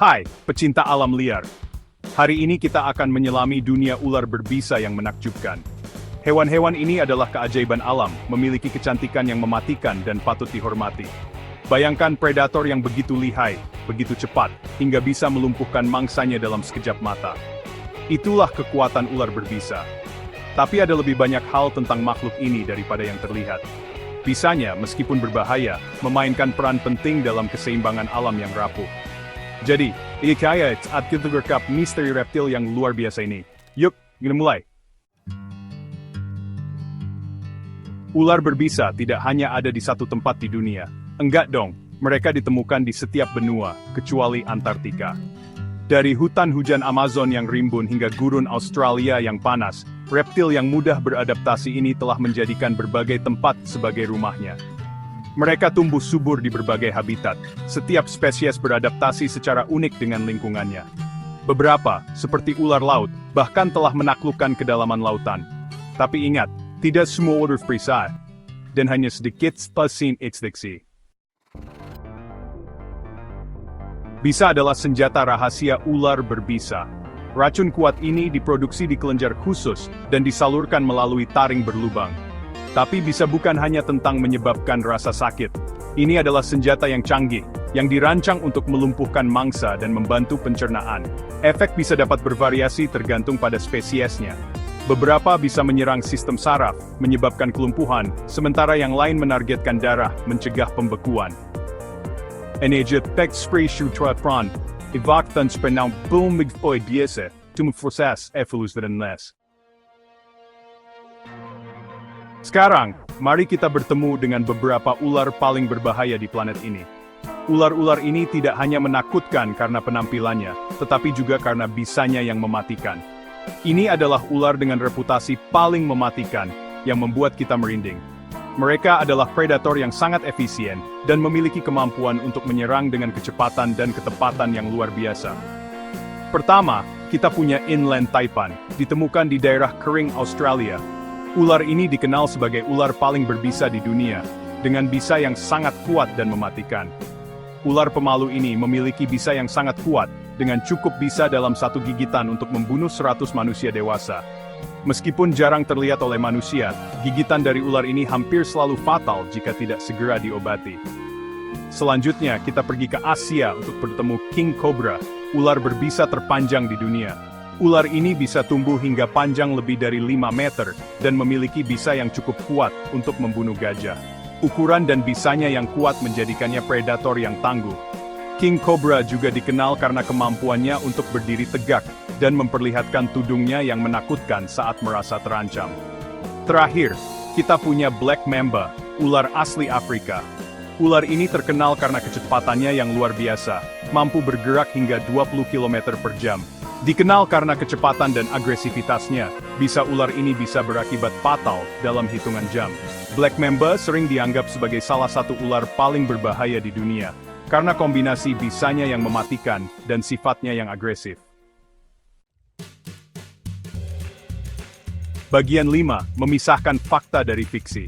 Hai, pecinta alam liar. Hari ini kita akan menyelami dunia ular berbisa yang menakjubkan. Hewan-hewan ini adalah keajaiban alam, memiliki kecantikan yang mematikan dan patut dihormati. Bayangkan predator yang begitu lihai, begitu cepat, hingga bisa melumpuhkan mangsanya dalam sekejap mata. Itulah kekuatan ular berbisa. Tapi ada lebih banyak hal tentang makhluk ini daripada yang terlihat. Bisanya, meskipun berbahaya, memainkan peran penting dalam keseimbangan alam yang rapuh. Jadi, kaya saat kita rekap misteri reptil yang luar biasa ini. Yuk, kita mulai. Ular berbisa tidak hanya ada di satu tempat di dunia. Enggak dong, mereka ditemukan di setiap benua, kecuali Antartika. Dari hutan hujan Amazon yang rimbun hingga gurun Australia yang panas, reptil yang mudah beradaptasi ini telah menjadikan berbagai tempat sebagai rumahnya. Mereka tumbuh subur di berbagai habitat. Setiap spesies beradaptasi secara unik dengan lingkungannya. Beberapa, seperti ular laut, bahkan telah menaklukkan kedalaman lautan. Tapi ingat, tidak semua ular berbisa, dan hanya sedikit spesies ekstiksi. Bisa adalah senjata rahasia ular berbisa. Racun kuat ini diproduksi di kelenjar khusus dan disalurkan melalui taring berlubang. Tapi bisa bukan hanya tentang menyebabkan rasa sakit. Ini adalah senjata yang canggih, yang dirancang untuk melumpuhkan mangsa dan membantu pencernaan. Efek bisa dapat bervariasi tergantung pada spesiesnya. Beberapa bisa menyerang sistem saraf, menyebabkan kelumpuhan, sementara yang lain menargetkan darah, mencegah pembekuan. Energi ekspresi tratran, evaktan spenau bumigfoy biasa, tumproses evolusi dan les. Sekarang, mari kita bertemu dengan beberapa ular paling berbahaya di planet ini. Ular-ular ini tidak hanya menakutkan karena penampilannya, tetapi juga karena bisanya yang mematikan. Ini adalah ular dengan reputasi paling mematikan, yang membuat kita merinding. Mereka adalah predator yang sangat efisien, dan memiliki kemampuan untuk menyerang dengan kecepatan dan ketepatan yang luar biasa. Pertama, kita punya inland taipan, ditemukan di daerah kering Australia. Ular ini dikenal sebagai ular paling berbisa di dunia, dengan bisa yang sangat kuat dan mematikan. Ular pemalu ini memiliki bisa yang sangat kuat, dengan cukup bisa dalam satu gigitan untuk membunuh 100 manusia dewasa. Meskipun jarang terlihat oleh manusia, gigitan dari ular ini hampir selalu fatal jika tidak segera diobati. Selanjutnya, kita pergi ke Asia untuk bertemu King Cobra, ular berbisa terpanjang di dunia. Ular ini bisa tumbuh hingga panjang lebih dari 5 meter, dan memiliki bisa yang cukup kuat untuk membunuh gajah. Ukuran dan bisanya yang kuat menjadikannya predator yang tangguh. King Cobra juga dikenal karena kemampuannya untuk berdiri tegak, dan memperlihatkan tudungnya yang menakutkan saat merasa terancam. Terakhir, kita punya Black Mamba, ular asli Afrika. Ular ini terkenal karena kecepatannya yang luar biasa, mampu bergerak hingga 20 km per jam. Dikenal karena kecepatan dan agresivitasnya, bisa ular ini bisa berakibat fatal dalam hitungan jam. Black Mamba sering dianggap sebagai salah satu ular paling berbahaya di dunia, karena kombinasi bisanya yang mematikan dan sifatnya yang agresif. Bagian 5, memisahkan fakta dari fiksi.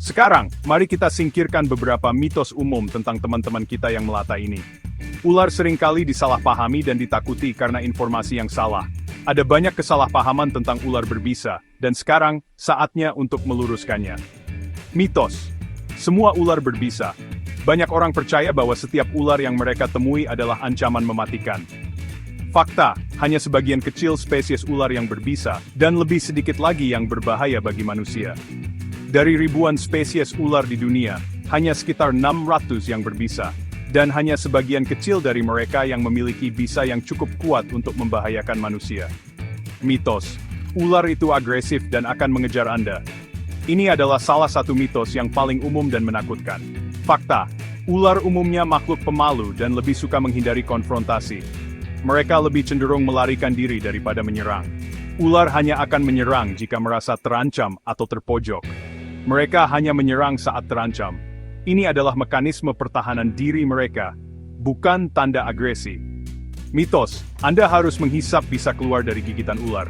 Sekarang, mari kita singkirkan beberapa mitos umum tentang teman-teman kita yang melata ini. Ular seringkali disalahpahami dan ditakuti karena informasi yang salah. Ada banyak kesalahpahaman tentang ular berbisa, dan sekarang, saatnya untuk meluruskannya. Mitos. Semua ular berbisa. Banyak orang percaya bahwa setiap ular yang mereka temui adalah ancaman mematikan. Fakta, hanya sebagian kecil spesies ular yang berbisa, dan lebih sedikit lagi yang berbahaya bagi manusia. Dari ribuan spesies ular di dunia, hanya sekitar 600 yang berbisa. Dan hanya sebagian kecil dari mereka yang memiliki bisa yang cukup kuat untuk membahayakan manusia. Mitos. Ular itu agresif dan akan mengejar Anda. Ini adalah salah satu mitos yang paling umum dan menakutkan. Fakta. Ular umumnya makhluk pemalu dan lebih suka menghindari konfrontasi. Mereka lebih cenderung melarikan diri daripada menyerang. Ular hanya akan menyerang jika merasa terancam atau terpojok. Mereka hanya menyerang saat terancam. Ini adalah mekanisme pertahanan diri mereka, bukan tanda agresi. Mitos, Anda harus menghisap bisa keluar dari gigitan ular.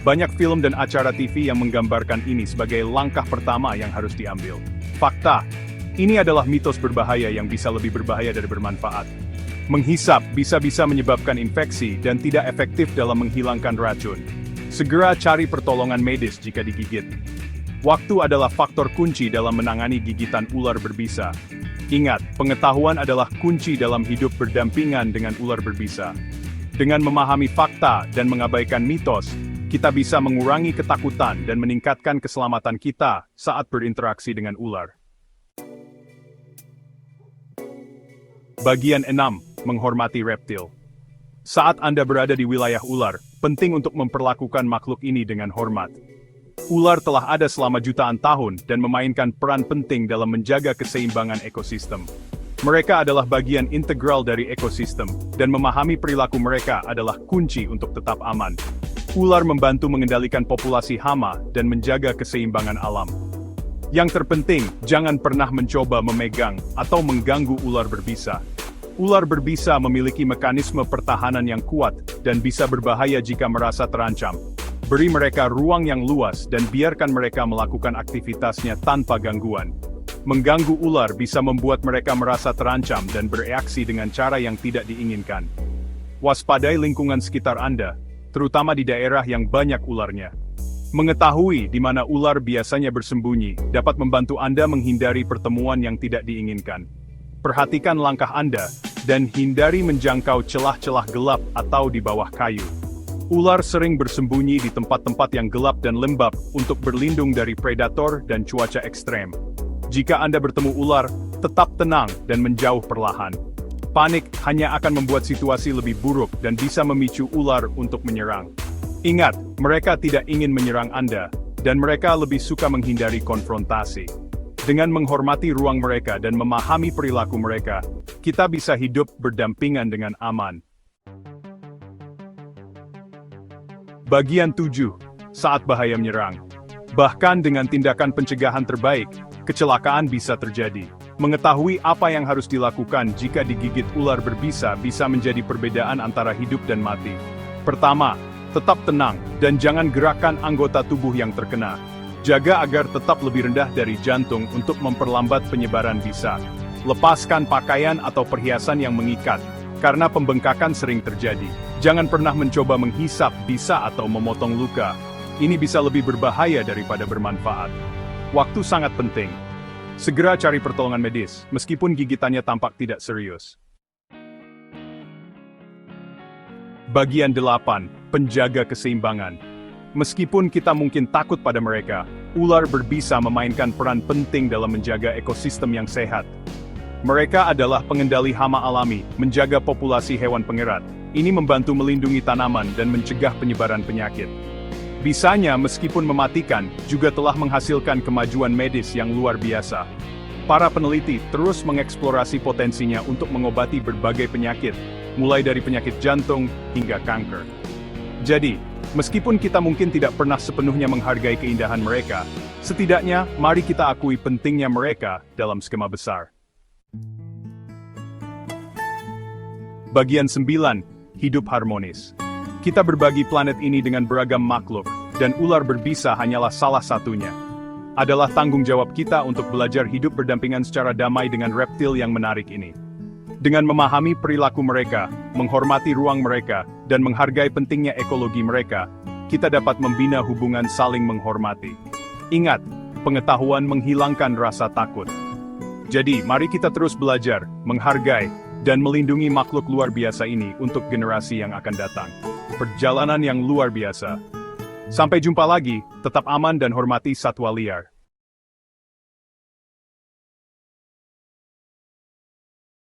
Banyak film dan acara TV yang menggambarkan ini sebagai langkah pertama yang harus diambil. Fakta, ini adalah mitos berbahaya yang bisa lebih berbahaya dari bermanfaat. Menghisap bisa-bisa menyebabkan infeksi dan tidak efektif dalam menghilangkan racun. Segera cari pertolongan medis jika digigit. Waktu adalah faktor kunci dalam menangani gigitan ular berbisa. Ingat, pengetahuan adalah kunci dalam hidup berdampingan dengan ular berbisa. Dengan memahami fakta dan mengabaikan mitos, kita bisa mengurangi ketakutan dan meningkatkan keselamatan kita saat berinteraksi dengan ular. Bagian 6. Menghormati reptil. Saat Anda berada di wilayah ular, penting untuk memperlakukan makhluk ini dengan hormat. Ular telah ada selama jutaan tahun dan memainkan peran penting dalam menjaga keseimbangan ekosistem. Mereka adalah bagian integral dari ekosistem, dan memahami perilaku mereka adalah kunci untuk tetap aman. Ular membantu mengendalikan populasi hama dan menjaga keseimbangan alam. Yang terpenting, jangan pernah mencoba memegang atau mengganggu ular berbisa. Ular berbisa memiliki mekanisme pertahanan yang kuat dan bisa berbahaya jika merasa terancam. Beri mereka ruang yang luas dan biarkan mereka melakukan aktivitasnya tanpa gangguan. Mengganggu ular bisa membuat mereka merasa terancam dan bereaksi dengan cara yang tidak diinginkan. Waspadai lingkungan sekitar Anda, terutama di daerah yang banyak ularnya. Mengetahui di mana ular biasanya bersembunyi dapat membantu Anda menghindari pertemuan yang tidak diinginkan. Perhatikan langkah Anda dan hindari menjangkau celah-celah gelap atau di bawah kayu. Ular sering bersembunyi di tempat-tempat yang gelap dan lembab untuk berlindung dari predator dan cuaca ekstrem. Jika Anda bertemu ular, tetap tenang dan menjauh perlahan. Panik hanya akan membuat situasi lebih buruk dan bisa memicu ular untuk menyerang. Ingat, mereka tidak ingin menyerang Anda, dan mereka lebih suka menghindari konfrontasi. Dengan menghormati ruang mereka dan memahami perilaku mereka, kita bisa hidup berdampingan dengan aman. Bagian 7. Saat bahaya menyerang. Bahkan dengan tindakan pencegahan terbaik, kecelakaan bisa terjadi. Mengetahui apa yang harus dilakukan jika digigit ular berbisa bisa menjadi perbedaan antara hidup dan mati. Pertama, tetap tenang dan jangan gerakkan anggota tubuh yang terkena. Jaga agar tetap lebih rendah dari jantung untuk memperlambat penyebaran bisa. Lepaskan pakaian atau perhiasan yang mengikat, karena pembengkakan sering terjadi. Jangan pernah mencoba menghisap bisa atau memotong luka. Ini bisa lebih berbahaya daripada bermanfaat. Waktu sangat penting. Segera cari pertolongan medis, meskipun gigitannya tampak tidak serius. Bagian 8. Penjaga keseimbangan. Meskipun kita mungkin takut pada mereka, ular berbisa memainkan peran penting dalam menjaga ekosistem yang sehat. Mereka adalah pengendali hama alami, menjaga populasi hewan pengerat. Ini membantu melindungi tanaman dan mencegah penyebaran penyakit. Bisanya, meskipun mematikan, juga telah menghasilkan kemajuan medis yang luar biasa. Para peneliti terus mengeksplorasi potensinya untuk mengobati berbagai penyakit, mulai dari penyakit jantung hingga kanker. Jadi, meskipun kita mungkin tidak pernah sepenuhnya menghargai keindahan mereka, setidaknya mari kita akui pentingnya mereka dalam skema besar. Bagian 9. Hidup harmonis. Kita berbagi planet ini dengan beragam makhluk, dan ular berbisa hanyalah salah satunya. Adalah tanggung jawab kita untuk belajar hidup berdampingan secara damai dengan reptil yang menarik ini. Dengan memahami perilaku mereka, menghormati ruang mereka, dan menghargai pentingnya ekologi mereka, kita dapat membina hubungan saling menghormati. Ingat, pengetahuan menghilangkan rasa takut. Jadi, mari kita terus belajar, menghargai, dan melindungi makhluk luar biasa ini untuk generasi yang akan datang. Perjalanan yang luar biasa. Sampai jumpa lagi, tetap aman dan hormati satwa liar.